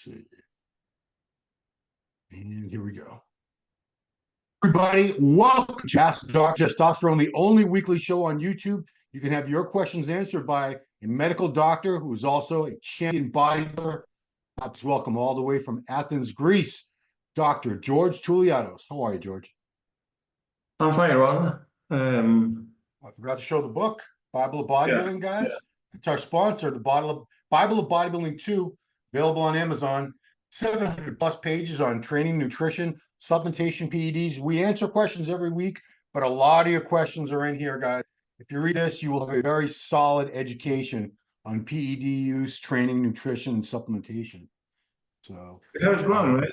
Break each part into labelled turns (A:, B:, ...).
A: see. And here we go. Everybody, welcome to Ask Dr. Testosterone, the only weekly show on YouTube. You can have your questions answered by a medical doctor who is also a champion bodybuilder. Let's welcome all the way from Athens, Greece, Dr. George Touliatos. How are you, George?
B: I'm fine, Ron.
A: I forgot to show the book, Bible of Bodybuilding, guys. It's our sponsor, the Bible of Bodybuilding 2, available on Amazon. 700 plus pages on training, nutrition, supplementation, PEDs. We answer questions every week, but a lot of your questions are in here, guys. If you read this, you will have a very solid education on PED use, training, nutrition, and supplementation. So
B: how's it going, right?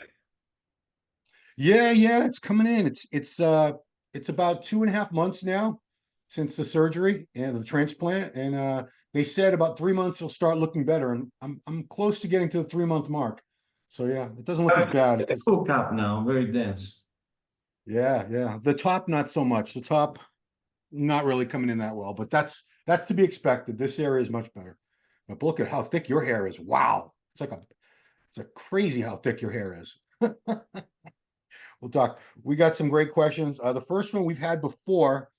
A: yeah, it's coming in. It's about 2.5 months now since the surgery and the transplant, and they said about 3 months it'll start looking better, and I'm close to getting to the 3-month mark. So yeah, it doesn't look as bad.
B: It's a cool cap now, very dense.
A: Yeah. The top, not so much. The top, not really coming in that well, but that's to be expected. This area is much better. But look at how thick your hair is. Wow. It's a crazy how thick your hair is. Well, Doc, we got some great questions. The first one we've had before,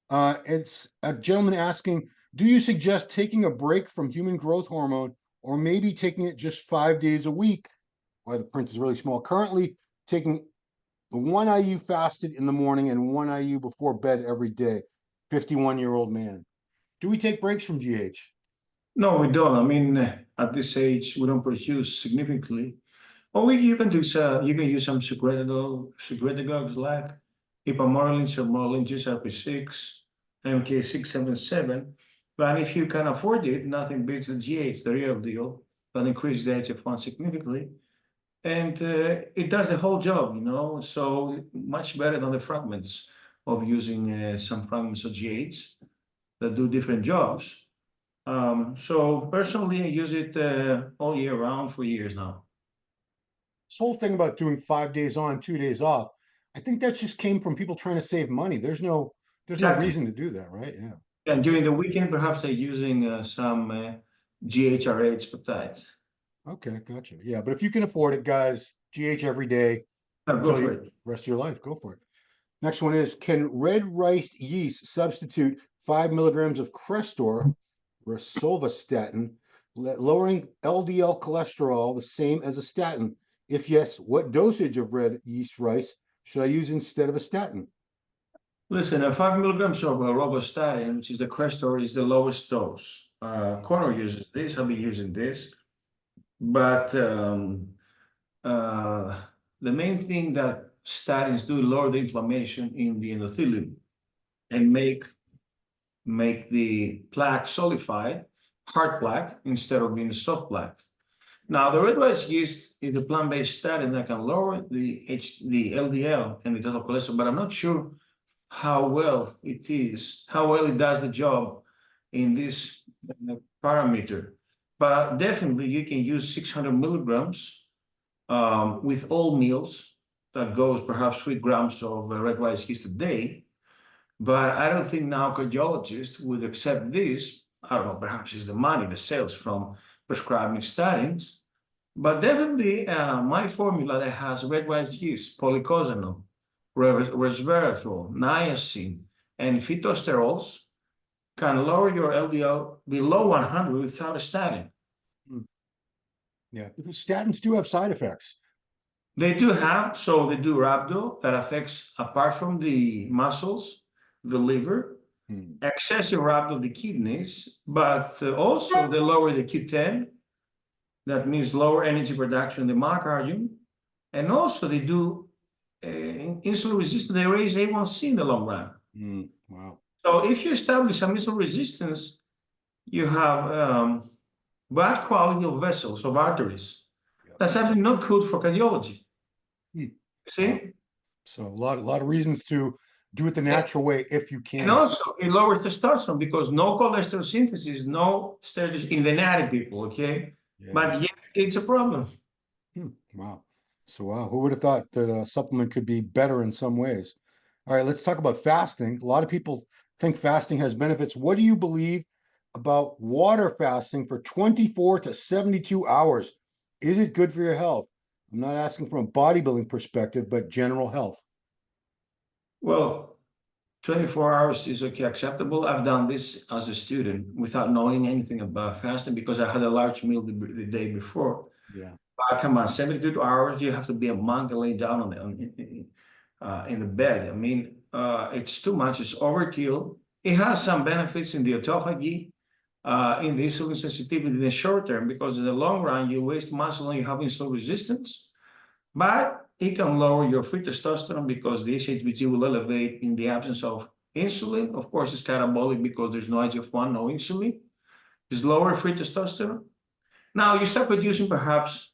A: it's a gentleman asking, do you suggest taking a break from human growth hormone or maybe taking it just 5 days a week? Why the print is really small. Currently taking the 1 IU fasted in the morning and 1 IU before bed every day. 51-year-old man. Do we take breaks from GH?
B: No, we don't. I mean, at this age, we don't produce significantly. Or you can use some secretagogues like ipamorelin, sermorelin, GSRP6, MK677. But if you can afford it, nothing beats the GH, the real deal, that increases the HF1 significantly. And it does the whole job, so much better than the fragments of using some fragments of GH that do different jobs. So personally, I use it all year round for years now.
A: This whole thing about doing 5 days on, 2 days off, I think that just came from people trying to save money. There's no reason to do that, right? Yeah.
B: And during the weekend, perhaps they're using some GHRH peptides.
A: Okay, gotcha. Yeah, but if you can afford it, guys, GH every day,
B: Go for it.
A: rest of your life, go for it. Next one is, can red rice yeast substitute 5 milligrams of Crestor, Rosuvastatin, lowering LDL cholesterol the same as a statin? If yes, what dosage of red yeast rice should I use instead of a statin?
B: Listen, 5 milligrams of Rosuvastatin, which is the Crestor, is the lowest dose. Connor uses this, I'll be using this. But the main thing that statins do is lower the inflammation in the endothelium and make the plaque solidified, hard plaque, instead of being soft plaque. Now, the red rice yeast is a plant-based statin that can lower the LDL and the total cholesterol, but I'm not sure how well it does the job in this parameter. But definitely, you can use 600 milligrams with all meals. That goes perhaps 3 grams of red rice yeast a day. But I don't think now cardiologists would accept this. I don't know, perhaps it's the money, the sales from prescribing statins. But definitely, my formula that has red rice yeast, polycosanol, resveratrol, niacin, and phytosterols can lower your LDL below 100 without a statin.
A: Yeah, because statins do have side effects.
B: They do have, so they do rhabdo that affects, apart from the muscles, the liver, excessive rhabdo of the kidneys, but also they lower the Q10. That means lower energy production in the myocardium. And also they do insulin resistance, they raise A1C in the long run.
A: Wow.
B: So if you establish some insulin resistance, you have bad quality of vessels, of arteries. That's actually not good for cardiology. See?
A: Wow. So a lot of reasons to do it the natural way if you can.
B: And also it lowers testosterone because no cholesterol synthesis, no steroids in the natty people, okay? Yeah. But yet it's a problem.
A: Wow. So wow, who would have thought that a supplement could be better in some ways? All right, let's talk about fasting. A lot of people think fasting has benefits. What do you believe about water fasting for 24 to 72 hours? Is it good for your health? I'm not asking from a bodybuilding perspective, but general health.
B: Well, 24 hours is okay, acceptable. I've done this as a student without knowing anything about fasting because I had a large meal the day before.
A: Yeah.
B: But come on, 72 hours, you have to be a monk and lay down in the bed. I mean, it's too much. It's overkill. It has some benefits in the autophagy, in the insulin sensitivity in the short term, because in the long run, you waste muscle and you have insulin resistance. But it can lower your free testosterone because the HHBG will elevate in the absence of insulin. Of course, it's catabolic because there's no IGF-1, no insulin. It's lower free testosterone. Now you start producing perhaps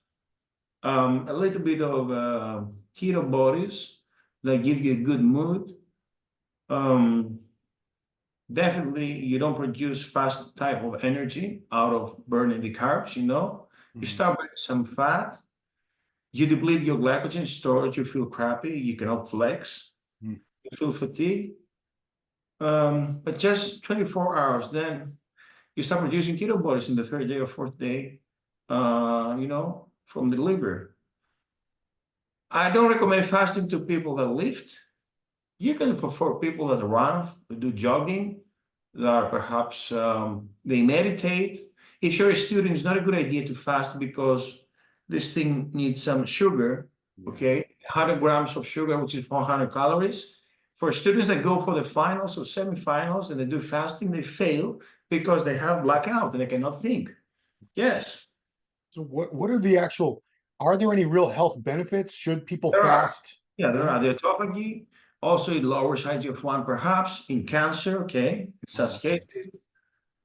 B: a little bit of keto bodies that give you a good mood. Definitely, you don't produce fast type of energy out of burning the carbs, You start with some fat. You deplete your glycogen storage, you feel crappy, you cannot flex, you feel fatigue. But just 24 hours, then you start producing keto bodies in the third day or fourth day, from the liver. I don't recommend fasting to people that lift. You can for people that run, that do jogging, that perhaps they meditate. If you're a student, it's not a good idea to fast because this thing needs some sugar, okay? 100 grams of sugar, which is 400 calories. For students that go for the finals or semifinals and they do fasting, they fail because they have blackout and they cannot think. Yes.
A: So what are the actual, are there any real health benefits? Should people
B: There are.
A: fast?
B: Yeah, there are. The autophagy, also it lowers IGF-1 perhaps in cancer, okay, in such cases.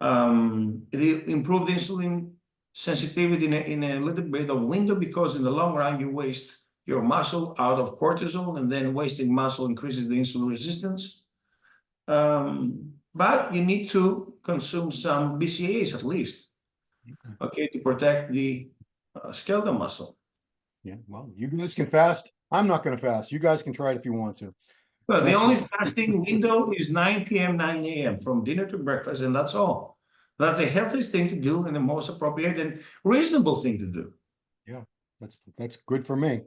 B: The improved insulin sensitivity in a little bit of window because in the long run you waste your muscle out of cortisol, and then wasting muscle increases the insulin resistance. But you need to consume some BCAAs at least, okay, to protect the skeletal muscle.
A: Yeah, well, you guys can fast. I'm not going to fast. You guys can try it if you want to.
B: Well, the
A: That's
B: only
A: just-
B: fasting window is 9 p.m., 9 a.m. from dinner to breakfast, and that's all. That's the healthiest thing to do and the most appropriate and reasonable thing to do.
A: Yeah, that's good for me.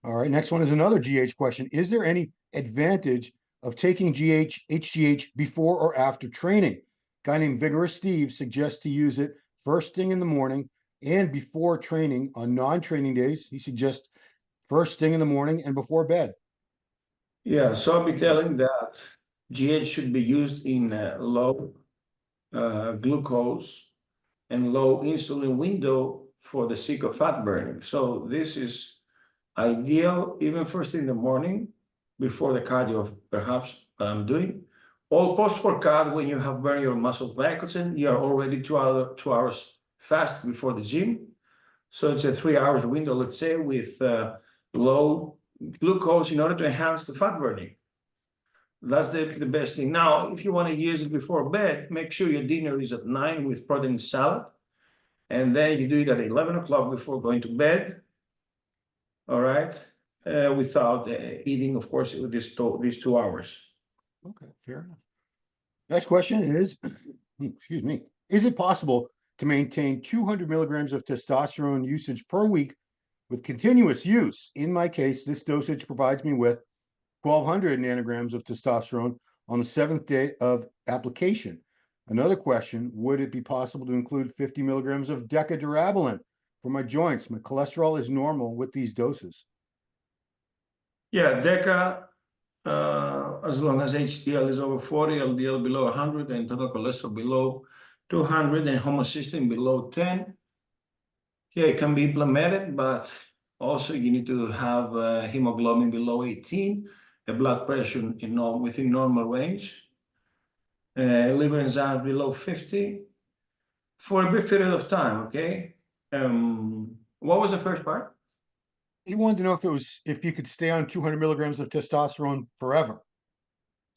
A: All right, next one is another GH question. Is there any advantage of taking HGH before or after training? Guy named Vigorous Steve suggests to use it first thing in the morning and before training on non-training days. He suggests first thing in the morning and before bed.
B: Yeah, so I'll be telling that GH should be used in low glucose and low insulin window for the sake of fat burning. So this is ideal even first in the morning before the cardio, perhaps I'm doing. All post-workout, when you have burned your muscle glycogen, you are already 2 hours fast before the gym. So it's a 3 hours window, let's say, with low glucose in order to enhance the fat burning. That's the best thing. Now, if you want to use it before bed, make sure your dinner is at 9 with protein salad. And then you do it at 11 o'clock before going to bed. All right. Without eating, of course, with these 2 hours.
A: Okay, fair enough. Next question is, excuse me, is it possible to maintain 200 milligrams of testosterone usage per week with continuous use? In my case, this dosage provides me with 1,200 nanograms of testosterone on the 7th day of application. Another question, would it be possible to include 50 milligrams of decadurabolin for my joints? My cholesterol is normal with these doses.
B: Yeah, Deca, as long as HDL is over 40, LDL below 100, and total cholesterol below 200, and homocysteine below 10. Yeah, it can be implemented, but also you need to have hemoglobin below 18, a blood pressure within normal range, liver enzymes below 50 for a brief period of time, okay? What was the first part?
A: He wanted to know if you could stay on 200 milligrams of testosterone forever.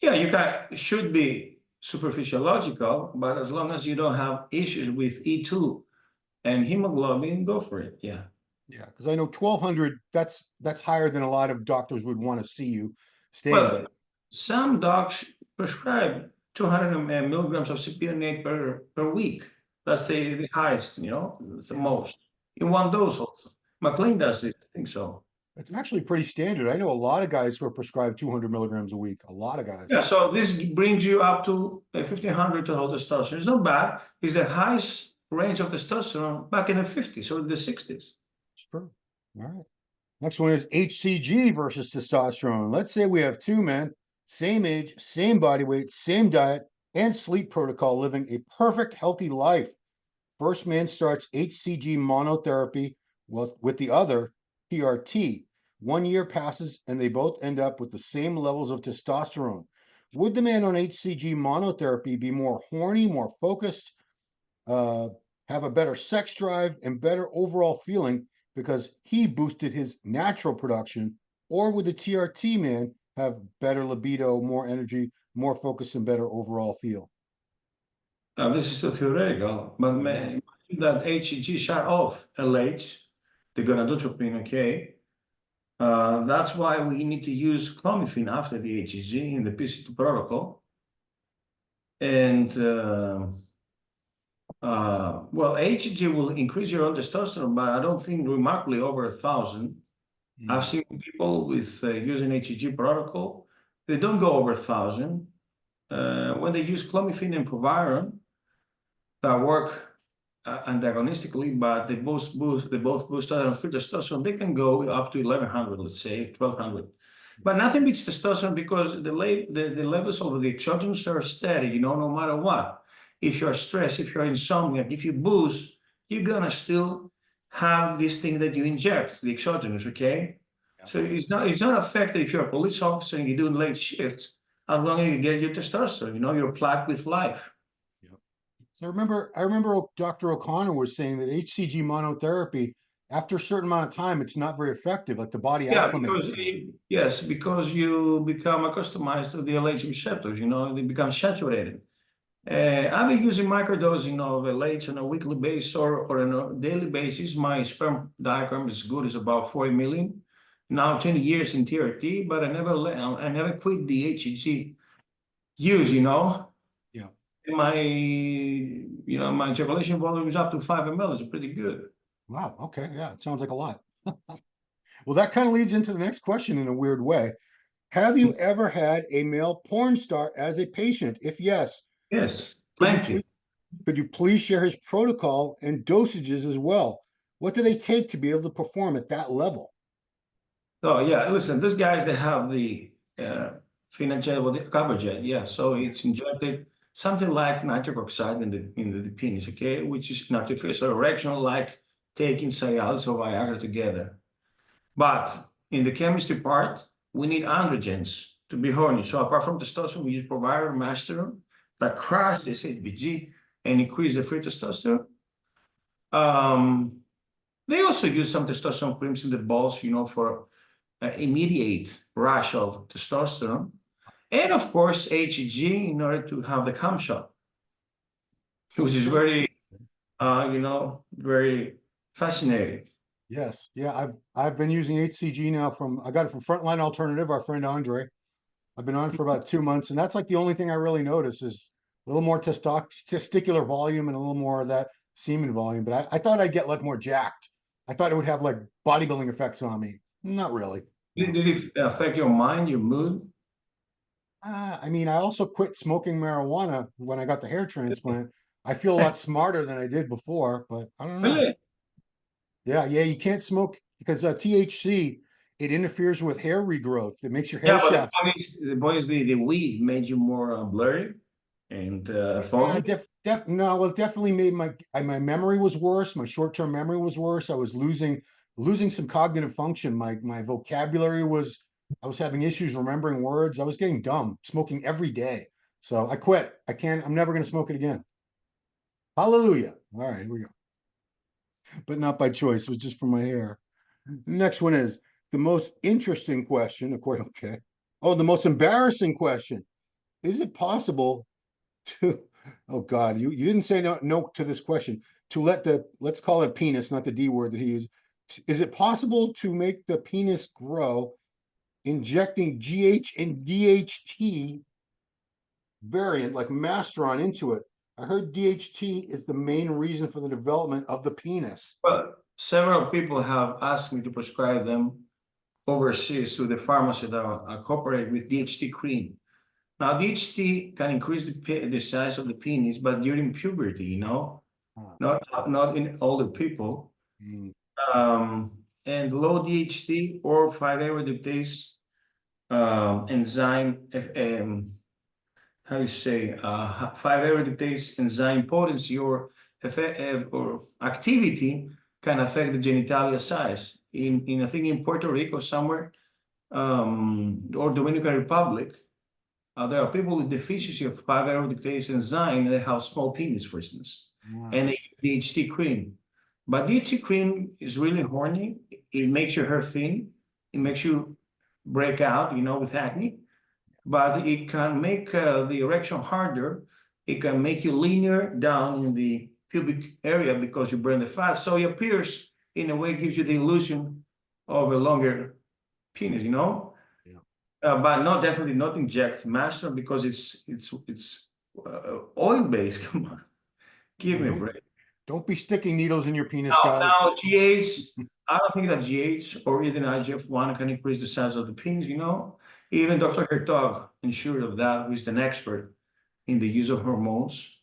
B: Yeah, it should be superphysiological, but as long as you don't have issues with E2 and hemoglobin, go for it. Yeah.
A: Yeah, because I know 1,200, that's higher than a lot of doctors would want to see you staying
B: Well,
A: at.
B: some docs prescribe 200 milligrams of cypionate per week. That's the highest, it's the most. in one dose also. McLean does this, I think so.
A: It's actually pretty standard. I know a lot of guys who are prescribed 200 milligrams a week. A lot of guys.
B: Yeah, so this brings you up to 1500 total testosterone. It's not bad. It's the highest range of testosterone back in the 50s or the 60s.
A: It's true. All right. Next one is HCG versus testosterone. Let's say we have two men, same age, same body weight, same diet, and sleep protocol, living a perfect, healthy life. First man starts HCG monotherapy with the other PRT. 1 year passes and they both end up with the same levels of testosterone. Would the man on HCG monotherapy be more horny, more focused, have a better sex drive, and better overall feeling because he boosted his natural production? Or would the TRT man have better libido, more energy, more focus, and better overall feel?
B: Now, this is still theoretical, but that HCG shut off LH, the gonadotropin, okay? That's why we need to use clomiphene after the HCG in the PC2 protocol. And well, HCG will increase your own testosterone, but I don't think remarkably over 1,000. I've seen people with using HCG protocol, they don't go over 1,000. When they use clomiphene and proviron, that work antagonistically, but they both boost free testosterone. They can go up to 1,100, let's say 1,200. But nothing beats testosterone because the levels of the exogenous are steady, no matter what. If you're stressed, if you're insomniac, if you boost, you're gonna still have this thing that you inject, the exogenous, okay? Yeah. So it's not affected if you're a police officer and you're doing late shifts, as long as you get your testosterone, you're plagued with life.
A: So I remember Dr. O'Connor was saying that HCG monotherapy, after a certain amount of time, it's not very effective, like the body acclimates.
B: Because you become accustomed to the LH receptors, they become saturated. I've been using microdosing of LH on a weekly basis or on a daily basis. My sperm diagram is good, it's about 40 million. Now 10 years in TRT, but I never quit the HCG use,
A: Yeah.
B: My ejaculation volume is up to 5 ml. It's pretty good.
A: Wow. Okay. Yeah, it sounds like a lot. Well, that kind of leads into the next question in a weird way. Have you ever had a male porn star as a patient? If yes,
B: plenty.
A: Could you please share his protocol and dosages as well? What do they take to be able to perform at that level?
B: Oh yeah, listen, these guys, they have the Finajet with the Carbojet, yeah. So it's injected something like nitric oxide in the penis, okay, which is an artificial erection, like taking Cialis or Viagra together. But in the chemistry part, we need androgens to be horny. So apart from testosterone, we use proviron, masteron that crush this HCG and increase the free testosterone. They also use some testosterone creams in the balls, for immediate rush of testosterone. And of course, HCG in order to have the cum shot, which is very, very fascinating.
A: Yes. Yeah. I've been using HCG now I got it from Frontline Alternative, our friend Andre. I've been on it for about 2 months, and that's like the only thing I really notice is a little more testicular volume and a little more of that semen volume. But I thought I'd get like more jacked. I thought it would have like bodybuilding effects on me. Not really.
B: Did it affect your mind, your mood?
A: I mean, I also quit smoking marijuana when I got the hair transplant. I feel a lot smarter than I did before, but I don't know.
B: Really?
A: Yeah, you can't smoke because THC, it interferes with hair regrowth. It makes your hair shaft.
B: The weed made you more blurry and foggy?
A: No, it definitely made my memory was worse. My short-term memory was worse. I was losing some cognitive function. My vocabulary I was having issues remembering words. I was getting dumb, smoking every day. So I quit. I'm never going to smoke it again. Hallelujah. All right, here we go. But not by choice. It was just for my hair. Next one is the most interesting question. Okay. Oh, the most embarrassing question. Is it possible to, oh God, you didn't say no to this question, to let's call it penis, not the D word that he used. Is it possible to make the penis grow injecting GH and DHT variant like Masteron into it? I heard DHT is the main reason for the development of the penis.
B: Well, several people have asked me to prescribe them overseas to the pharmacy that I cooperate with DHT cream. Now, DHT can increase the size of the penis, but during puberty, you know, not in older people.
A: Mm.
B: And low DHT or 5-reductase enzyme, how you say, 5-reductase enzyme potency or activity can affect the genitalia size. I think in Puerto Rico somewhere, or Dominican Republic, there are people with deficiency of 5-reductase enzyme, and they have small penis, for instance, and they use DHT cream. But DHT cream is really horny. It makes your hair thin. It makes you break out, you know, with acne. But it can make the erection harder. It can make you leaner down in the pubic area because you burn the fat. So it appears, in a way, gives you the illusion of a longer penis, you know? Yeah. But definitely not inject master because it's oil-based. Come on, give me a break.
A: Don't be sticking needles in your penis, guys.
B: Now, GH, I don't think that GH or even IGF-1 can increase the size of the penis, you know? Even Dr. Hertog ensured of that, who is an expert in the use of hormones.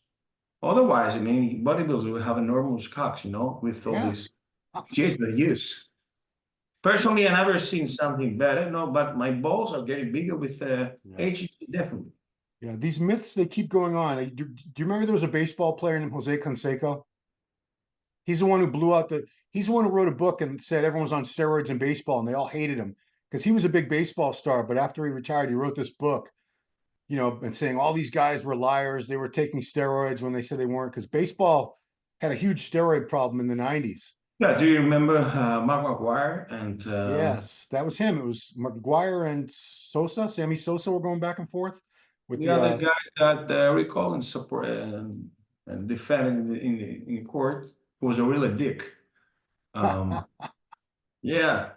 B: Otherwise, I mean, bodybuilders will have enormous cocks, you know, with all these GH they use. Personally, I've never seen something better, no, but my balls are getting bigger with HG, definitely.
A: Yeah, these myths, they keep going on. Do you remember there was a baseball player named Jose Canseco? He's the one who blew out he's the one who wrote a book and said everyone was on steroids in baseball and they all hated him because he was a big baseball star. But after he retired, he wrote this book, you know, and saying all these guys were liars. They were taking steroids when they said they weren't, because baseball had a huge steroid problem in the 90s.
B: Yeah, do you remember Mark McGwire? And
A: yes, that was him. It was McGuire and Sosa. Sammy Sosa were going back and forth with
B: the other guy that recalled and support and defended in the court was a real dick. Yeah,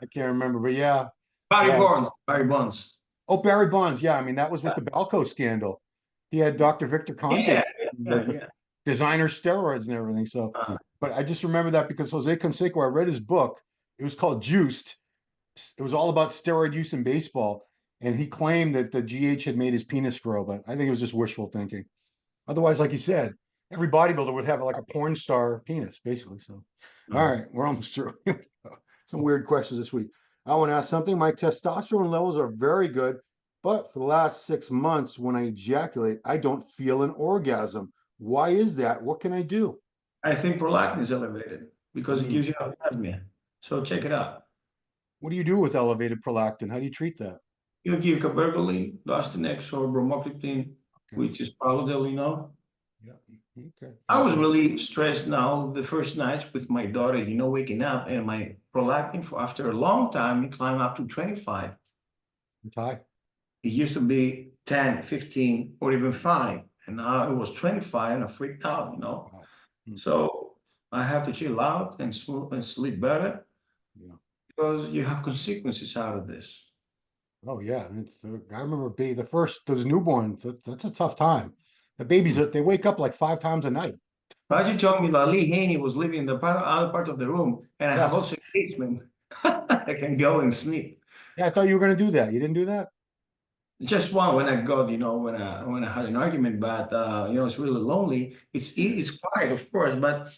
A: I can't remember, but yeah,
B: Barry Bonds.
A: Oh, Barry Bonds. Yeah, I mean that was with the Balco scandal. He had Dr. Victor Conte, the designer steroids and everything. So, but I just remember that because Jose Canseco, I read his book. It was called Juiced. It was all about steroid use in baseball, and he claimed that the GH had made his penis grow, but I think it was just wishful thinking. Otherwise, like you said, every bodybuilder would have like a porn star penis, basically. So, all right, we're almost through. Some weird questions this week. I want to ask something. My testosterone levels are very good, but for the last 6 months, when I ejaculate, I don't feel an orgasm. Why is that? What can I do?
B: I think prolactin is elevated because it gives you orgasmia. So check it out.
A: What do you do with elevated prolactin? How do you treat that?
B: You give cabergoline, Dostinex, or bromocriptine, which is Prolidel, you know.
A: Yeah. Okay.
B: I was really stressed now the first nights with my daughter, you know, waking up, and my prolactin after a long time, it climbed up to 25.
A: It's high.
B: It used to be 10, 15, or even 5. And now it was 25, and I freaked out, you know. Wow. So I have to chill out and sleep better. Yeah. Because you have consequences out of this.
A: Oh, yeah. I remember those newborns, that's a tough time. The babies, they wake up like 5 times a night.
B: But you told me that Lee Haney was living in the other part of the room, and I have also engagement. I can go and sleep.
A: Yeah, I thought you were going to do that. You didn't do that?
B: Just one when I got, you know, when I had an argument, but you know, it's really lonely. It's quiet, of course, but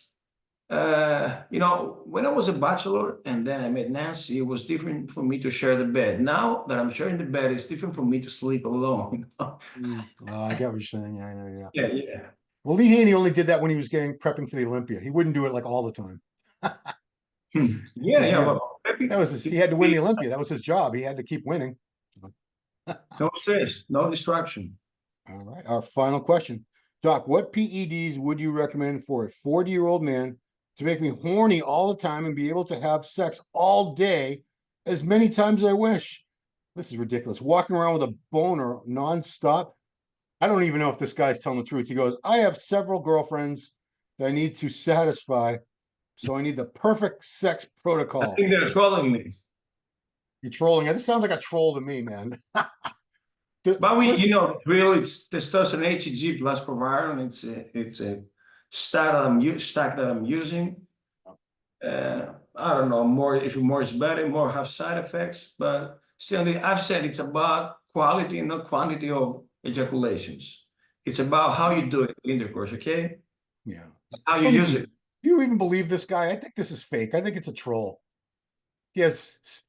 B: you know, when I was a bachelor and then I met Nancy, it was different for me to share the bed. Now that I'm sharing the bed, it's different for me to sleep alone.
A: I get what you're saying.
B: Yeah.
A: Well, Lee Haney only did that when he was prepping for the Olympia. He wouldn't do it like all the time.
B: Well,
A: that was he had to win the Olympia. That was his job. He had to keep winning.
B: No stress, no distraction.
A: All right. Our final question. Doc, what PEDs would you recommend for a 40-year-old man to make me horny all the time and be able to have sex all day as many times as I wish? This is ridiculous. Walking around with a boner nonstop. I don't even know if this guy's telling the truth. He goes, I have several girlfriends that I need to satisfy, so I need the perfect sex protocol.
B: I think they're trolling me.
A: You're trolling. This sounds like a troll to me, man.
B: But you know, really, it's testosterone, HCG plus proviron. It's a stack that I'm using. I don't know, more, if more is better, more have side effects, but still, I've said it's about quality and not quantity of ejaculations. It's about how you do it in intercourse, okay?
A: Yeah.
B: How
A: I
B: you
A: don't
B: use
A: even,
B: it.
A: do you even believe this guy? I think this is fake. I think it's a troll. He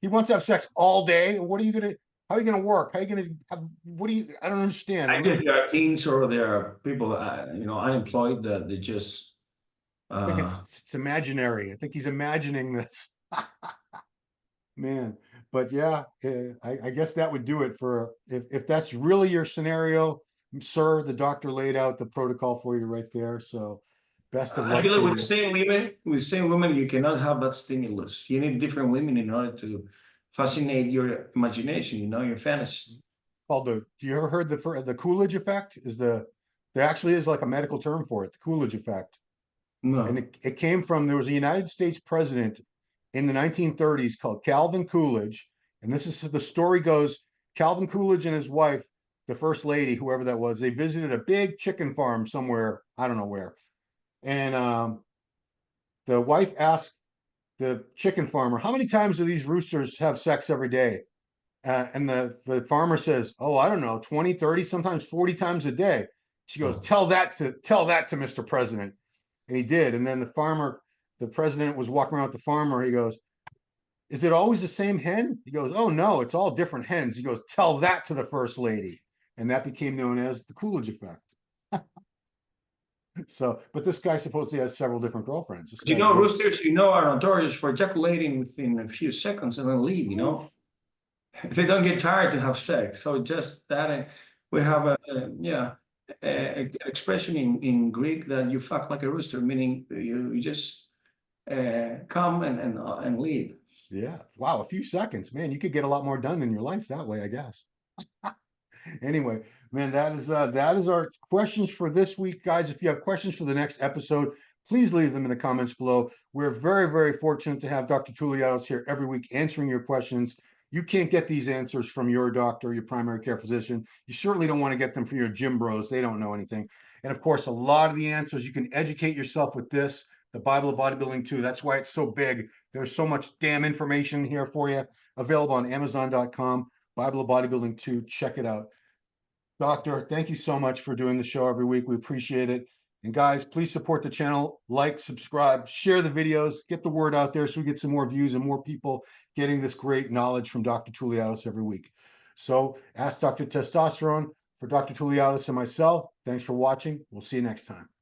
A: wants to have sex all day. What are you gonna? How are you gonna work? How are you gonna have? What do you? I don't understand.
B: I guess there are teens or there are people, unemployed that they just,
A: I think it's imaginary. I think he's imagining this. Man, but yeah, I guess that would do it for if that's really your scenario, sir. The doctor laid out the protocol for you right there. So, best of
B: I
A: luck
B: feel
A: to
B: like
A: you.
B: with same women, you cannot have that stimulus. You need different women in order to fascinate your imagination, your fantasy.
A: Called the. You ever heard the Coolidge effect? There actually is like a medical term for it, the Coolidge effect, and
B: No.
A: it came from there was a United States president in the 1930s called Calvin Coolidge, and this is the story goes. Calvin Coolidge and his wife, the first lady, whoever that was, they visited a big chicken farm somewhere, I don't know where, and the wife asked the chicken farmer, "How many times do these roosters have sex every day?" And the farmer says, "Oh, I don't know, 20, 30, sometimes 40 times a day." She goes,
B: Oh.
A: "Tell that to Mr. President." And he did. And then the president was walking around with the farmer. He goes, "Is it always the same hen?" He goes, "Oh no, it's all different hens." He goes, "Tell that to the first lady." And that became known as the Coolidge effect. So, but this guy supposedly has several different girlfriends. This guy's lived.
B: Roosters, are notorious for ejaculating within a few seconds and then leave.
A: Oof.
B: They don't get tired to have sex. So just that, and we have a expression in Greek that you fuck like a rooster, meaning you just come and leave.
A: Yeah. Wow. A few seconds, man. You could get a lot more done in your life that way, I guess. Anyway, man, that is our questions for this week, guys. If you have questions for the next episode, please leave them in the comments below. We're very, very fortunate to have Dr. Touliatos here every week answering your questions. You can't get these answers from your doctor, your primary care physician. You certainly don't want to get them from your gym bros. They don't know anything. And of course, a lot of the answers you can educate yourself with this, the Bible of Bodybuilding too. That's why it's so big. There's so much damn information here for you, available on Amazon.com. Bible of Bodybuilding 2. Check it out. Doctor, thank you so much for doing the show every week. We appreciate it. And guys, please support the channel, like, subscribe, share the videos, get the word out there so we get some more views and more people getting this great knowledge from Dr. Touliatos every week. So, ask Dr. Testosterone for Dr. Touliatos and myself. Thanks for watching. We'll see you next time.